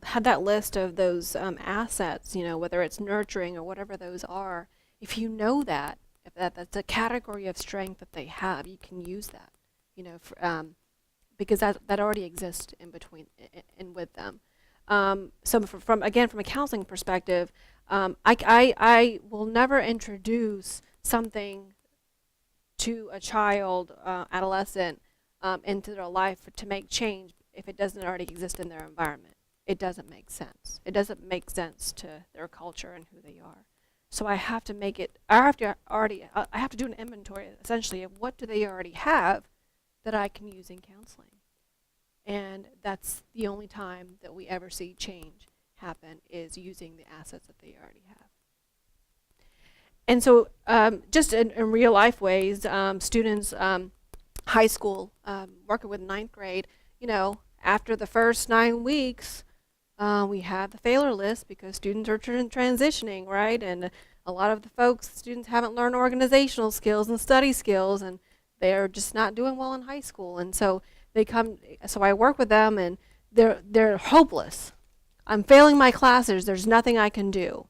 had that list of those assets, whether it's nurturing or whatever those are, if you know that, if that's a category of strength that they have, you can use that, because that already exists in between in with them. So from again, from a counseling perspective, I will never introduce something to a child, adolescent, into their life to make change if it doesn't already exist in their environment. It doesn't make sense. It doesn't make sense to their culture and who they are. So I have to make it. I have to do an inventory essentially of what do they already have that I can use in counseling. And that's the only time that we ever see change happen is using the assets that they already have. And so just in real life ways, students, high school, working with ninth grade, after the first 9 weeks, we have the failure list because students are transitioning, right? And a lot of the students haven't learned organizational skills and study skills, and they're just not doing well in high school. And so so I work with them, and they're hopeless. I'm failing my classes. There's nothing I can do.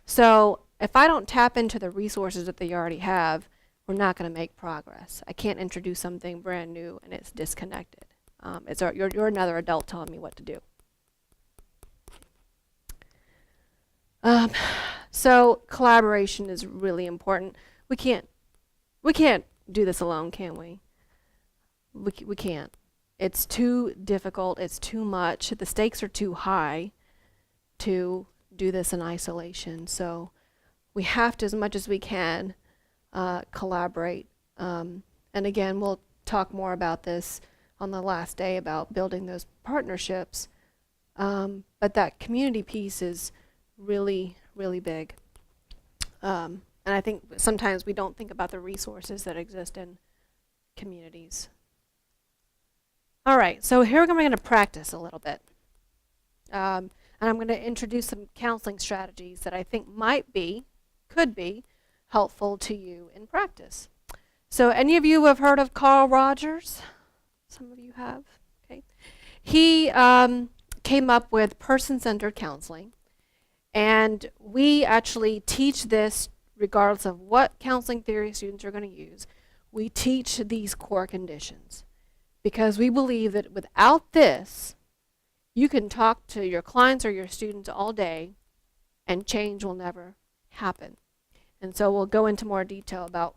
So if I don't tap into the resources that they already have, we're not going to make progress. I can't introduce something brand new and it's disconnected. You're another adult telling me what to do. So collaboration is really important. We can't do this alone, can we? We can't. It's too difficult. It's too much. The stakes are too high to do this in isolation. So we have to, as much as we can, collaborate. And again, we'll talk more about this on the last day about building those partnerships. But that community piece is really, really big. And I think sometimes we don't think about the resources that exist in communities. All right, so here we're going to practice a little bit. And I'm going to introduce some counseling strategies that I think could be helpful to you in practice. So any of you have heard of Carl Rogers? Some of you have, okay. He came up with person-centered counseling, and we actually teach this regardless of what counseling theory students are going to use. We teach these core conditions because we believe that without this, you can talk to your clients or your students all day and change will never happen. And so we'll go into more detail about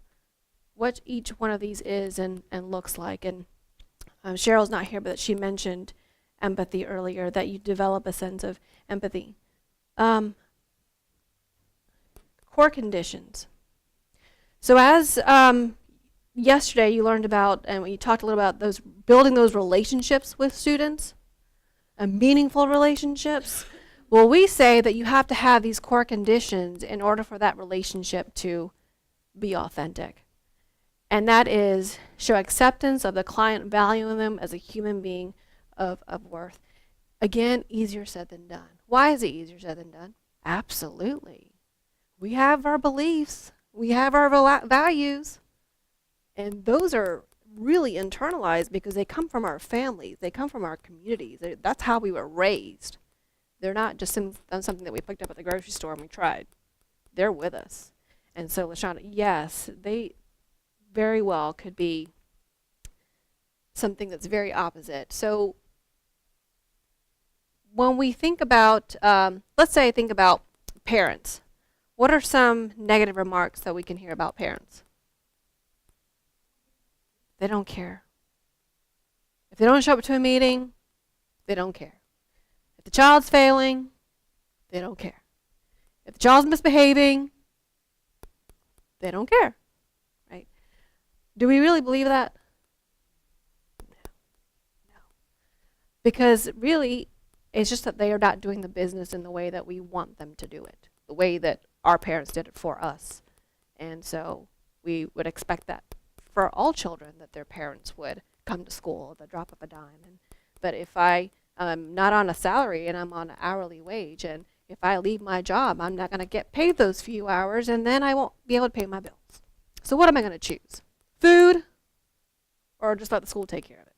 what each one of these is and looks like. And Cheryl's not here, but she mentioned empathy earlier, that you develop a sense of empathy. Core conditions. So as yesterday you learned about, and we talked a little about those building those relationships with students, meaningful relationships. Well, we say that you have to have these core conditions in order for that relationship to be authentic. And that is show acceptance of the client, valuing them as a human being of worth. Again, easier said than done. Why is it easier said than done? Absolutely. We have our beliefs. We have our values. And those are really internalized because they come from our families. They come from our communities. That's how we were raised. They're not just something that we picked up at the grocery store and we tried. They're with us. And so, LaShonda, yes, they very well could be something that's very opposite. So when we think about, let's say think about parents. What are some negative remarks that we can hear about parents? They don't care. If they don't show up to a meeting, they don't care. If the child's failing, they don't care. If the child's misbehaving, they don't care, right? Do we really believe that? No. Because really, it's just that they are not doing the business in the way that we want them to do it, the way that our parents did it for us. And so we would expect that for all children, that their parents would come to school at the drop of a dime. But if I'm not on a salary and I'm on an hourly wage, and if I leave my job, I'm not going to get paid those few hours, and then I won't be able to pay my bills. So what am I going to choose? Food, or just let the school take care of it?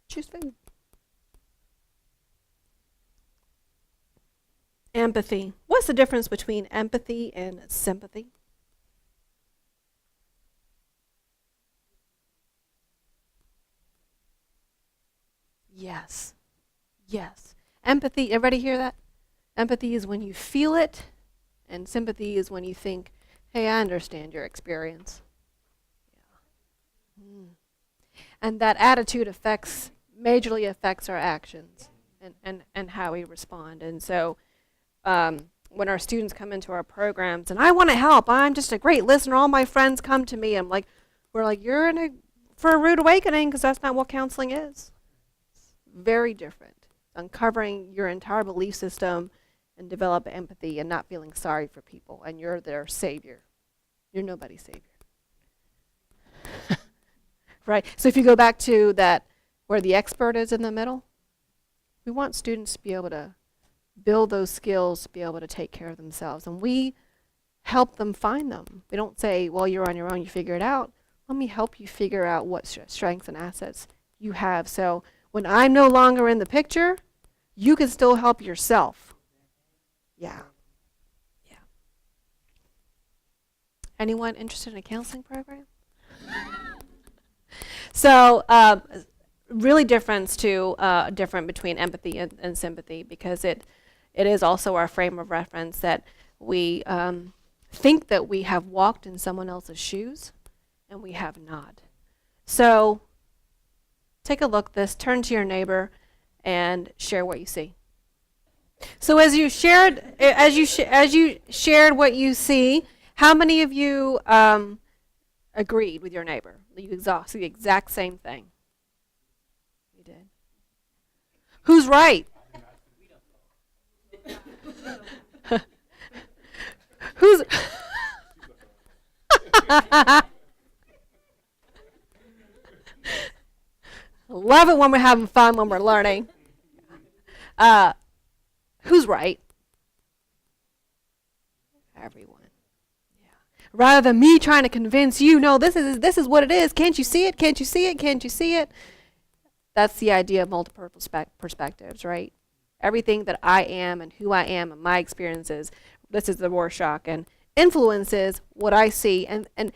Choose food. Empathy. What's the difference between empathy and sympathy? Yes. Yes. Empathy, everybody hear that? Empathy is when you feel it, and sympathy is when you think, hey, I understand your experience. Yeah. And that attitude majorly affects our actions and how we respond. And so when our students come into our programs, and I want to help, I'm just a great listener, all my friends come to me, we're like, you're for a rude awakening, because that's not what counseling is. It's very different. Uncovering your entire belief system and develop empathy and not feeling sorry for people, and you're their savior. You're nobody's savior. Right? So if you go back to that, where the expert is in the middle, we want students to be able to build those skills to be able to take care of themselves. And we help them find them. We don't say, well, you're on your own, you figure it out. Let me help you figure out what strengths and assets you have. So when I'm no longer in the picture, you can still help yourself. Yeah. Yeah. Anyone interested in a counseling program? So really different between empathy and sympathy, because it is also our frame of reference that we think that we have walked in someone else's shoes, and we have not. So take a look at this, turn to your neighbor, and share what you see. So as you shared what you see, how many of you agreed with your neighbor? You saw the exact same thing. You did. Who's right? Who's love it when we're having fun, when we're learning. Who's right? Everyone. Yeah. Rather than me trying to convince you, no, this is what it is. Can't you see it? Can't you see it? Can't you see it? That's the idea of multiple perspectives, right? Everything that I am and who I am and my experiences, this is the Rorschach, and influences what I see, and in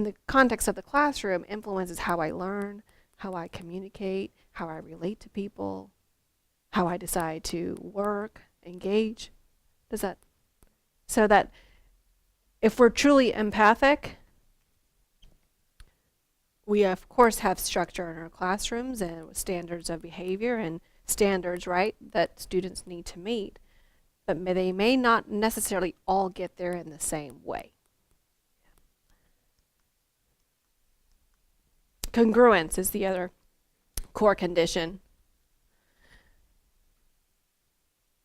the context of the classroom, influences how I learn, how I communicate, how I relate to people, how I decide to work, engage. So that if we're truly empathic, we of course have structure in our classrooms and standards of behavior and standards, right, that students need to meet, but they may not necessarily all get there in the same way. Congruence is the other core condition.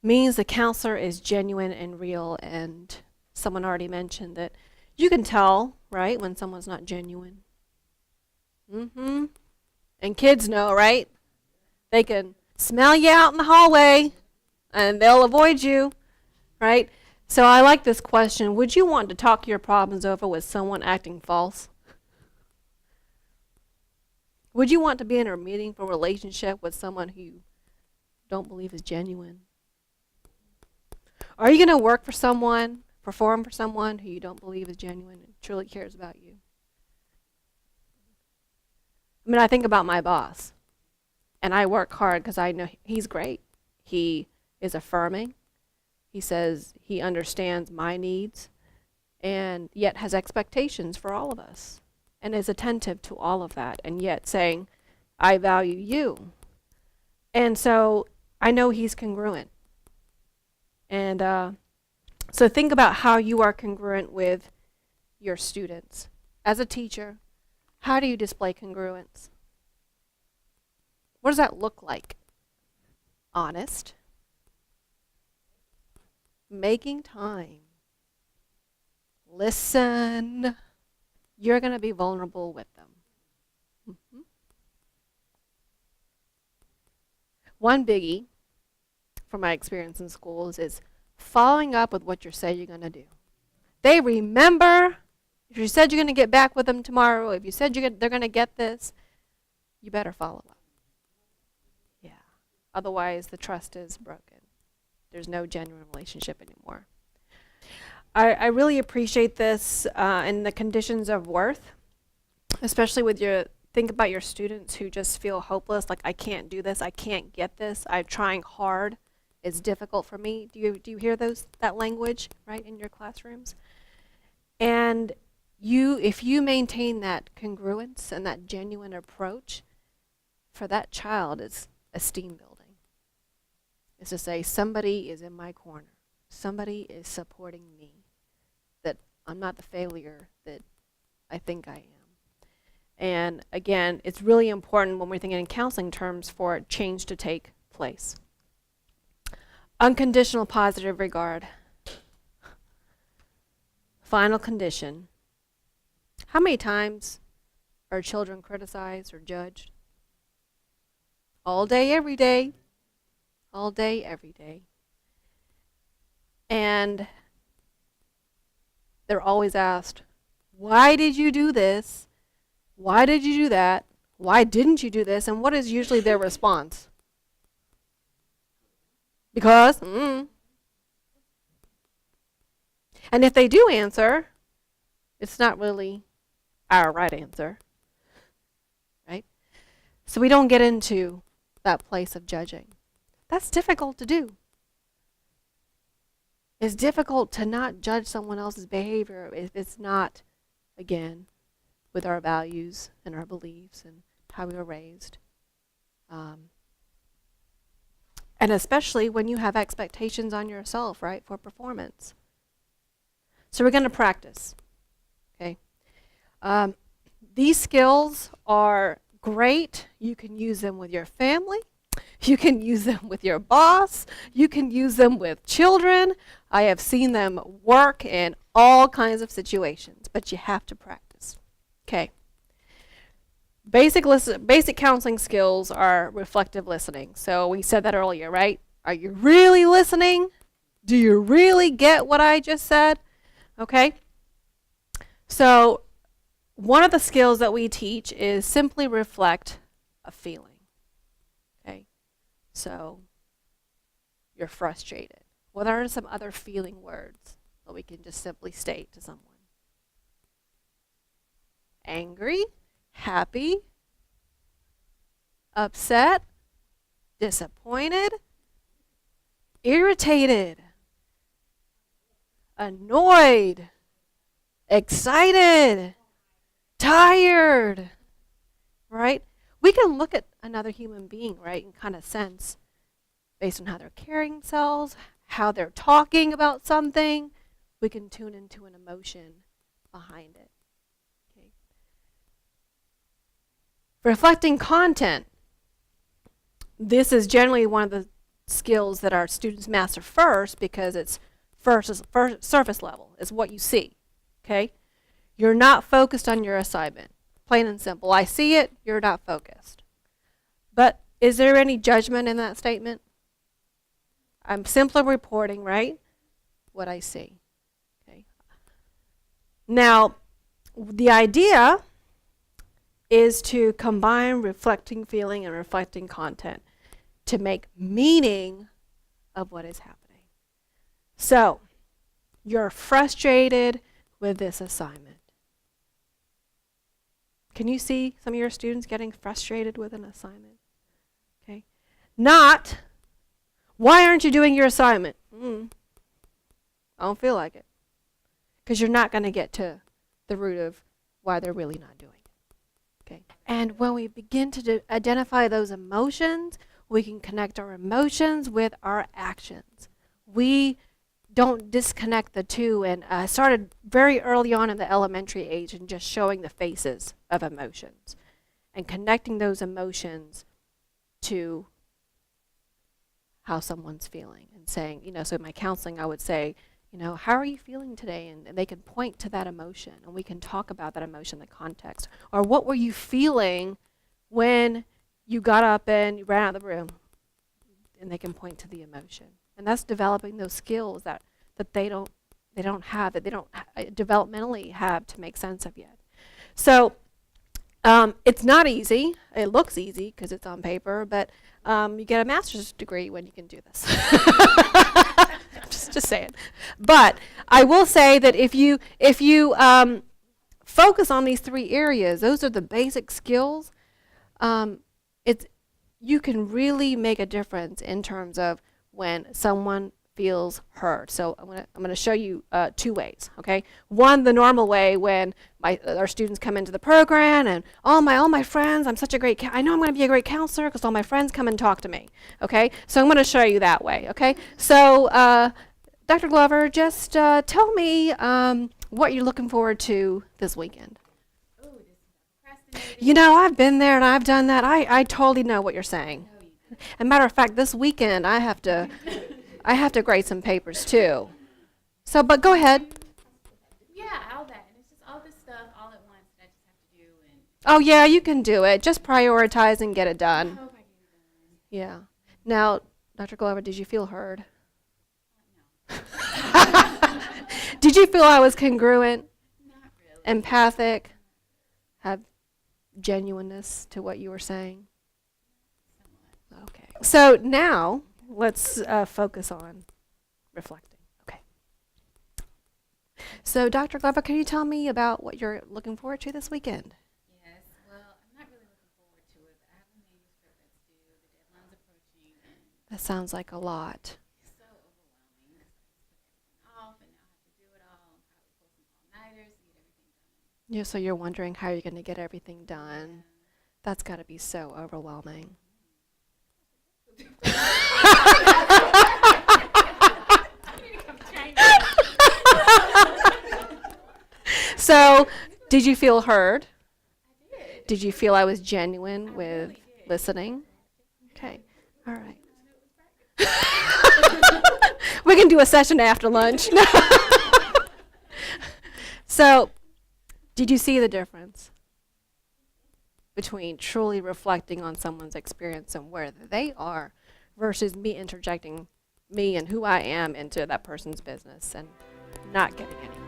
Means the counselor is genuine and real, and someone already mentioned that you can tell, right, when someone's not genuine. And kids know, right? They can smell you out in the hallway and they'll avoid you, right? So I like this question. Would you want to talk your problems over with someone acting false? Would you want to be in a meaningful relationship with someone who you don't believe is genuine? Are you going to work for someone, perform for someone who you don't believe is genuine and truly cares about you? I mean, I think about my boss, and I work hard because I know he's great. He is affirming. He says he understands my needs, and yet has expectations for all of us, and is attentive to all of that, and yet saying, I value you. And so I know he's congruent. And so think about how you are congruent with your students. As a teacher, how do you display congruence? What does that look like? Honest. Making time. Listen. You're going to be vulnerable with them. One biggie from my experience in schools is following up with what you say you're going to do. They remember. If you said you're going to get back with them tomorrow, if you said they're going to get this, you better follow up. Yeah. Otherwise, the trust is broken. there's no genuine relationship anymore. I really appreciate this in the conditions of worth, especially with think about your students who just feel hopeless, like I can't do this, I can't get this, I'm trying hard, it's difficult for me. Do you hear that language, right, in your classrooms? And if you maintain that congruence and that genuine approach, for that child, it's esteem building. It's to say, somebody is in my corner. Somebody is supporting me. That I'm not the failure that I think I am. And again, it's really important when we're thinking in counseling terms for change to take place. Unconditional positive regard. Final condition. How many times are children criticized or judged? All day, every day. All day, every day. And they're always asked, why did you do this? Why did you do that? Why didn't you do this? And what is usually their response? Because, And if they do answer, it's not really our right answer, right? So we don't get into that place of judging. That's difficult to do. It's difficult to not judge someone else's behavior if it's not, again, with our values and our beliefs and how we were raised. And especially when you have expectations on yourself, right, for performance. So we're going to practice, okay? These skills are great. You can use them with your family. You can use them with your boss. You can use them with children. I have seen them work in all kinds of situations, but you have to practice. Okay. Basic counseling skills are reflective listening. So we said that earlier, right? Are you really listening? Do you really get what I just said? Okay. So one of the skills that we teach is simply reflect a feeling. Okay. So you're frustrated. What are some other feeling words that we can just simply state to someone? Angry, happy, upset, disappointed, irritated, annoyed, excited, tired, right? We can look at another human being, right, and kind of sense based on how they're carrying themselves, how they're talking about something, we can tune into an emotion behind it. Okay. Reflecting content. This is generally one of the skills that our students master first because it's first surface level, is what you see. Okay? You're not focused on your assignment. Plain and simple. I see it, you're not focused. But is there any judgment in that statement? I'm simply reporting, right, what I see. Okay. Now, the idea is to combine reflecting feeling and reflecting content to make meaning of what is happening. So, you're frustrated with this assignment. Can you see some of your students getting frustrated with an assignment? Okay. Not, why aren't you doing your assignment? I don't feel like it. Because you're not going to get to the root of why they're really not doing it. Okay. And when we begin to identify those emotions, we can connect our emotions with our actions. We don't disconnect the two, and I started very early on in the elementary age and just showing the faces of emotions and connecting those emotions to how someone's feeling and saying, so in my counseling I would say, how are you feeling today? And they can point to that emotion and we can talk about that emotion, the context. Or what were you feeling when you got up and you ran out of the room? And they can point to the emotion. And that's developing those skills that they don't have, that they don't developmentally have to make sense of yet. So it's not easy. It looks easy because it's on paper, but you get a master's degree when you can do this. just saying. But I will say that if you focus on these three areas, those are the basic skills. You can really make a difference in terms of when someone feels heard. So I'm gonna show you 2 ways. Okay, one, the normal way, when our students come into the program and all my friends, I'm such a great I know I'm gonna be a great counselor because all my friends come and talk to me. Okay, so I'm gonna show you that way. Okay, so Dr. Glover, just tell me what you're looking forward to this weekend. You know, I've been there and I've done that. I totally know what you're saying. As a matter of fact, this weekend I have to grade some papers too. So, but go ahead. Yeah, all that. And it's just all this stuff all at once that I just have to do. And Oh yeah, you can do it. Just prioritize and get it I done. hope I get it done. Yeah. Now, Dr. Glover, did you feel heard? No, Did you feel I was congruent, not really. empathic, have genuineness to what you were saying? Somewhat. Okay. So now let's focus on reflecting. Okay. So, Dr. Glover, can you tell me about what you're looking forward to this weekend? Yes, well, I'm not really looking forward to it, but I have a manuscript that's due. The deadline's approaching, and That sounds like a lot. it's so overwhelming because I just put everything off, and now I have to do it all, and probably pull some all-nighters to get everything done. Yeah, so you're wondering how you're going to get everything done. That's got to be so overwhelming. So, did you feel heard? I did. Did you feel I was genuine I with really did. listening? Okay, all right. We can do a session after lunch. So, did you see the difference between truly reflecting on someone's experience and where they are versus me interjecting me and who I am into that person's business and not getting anywhere?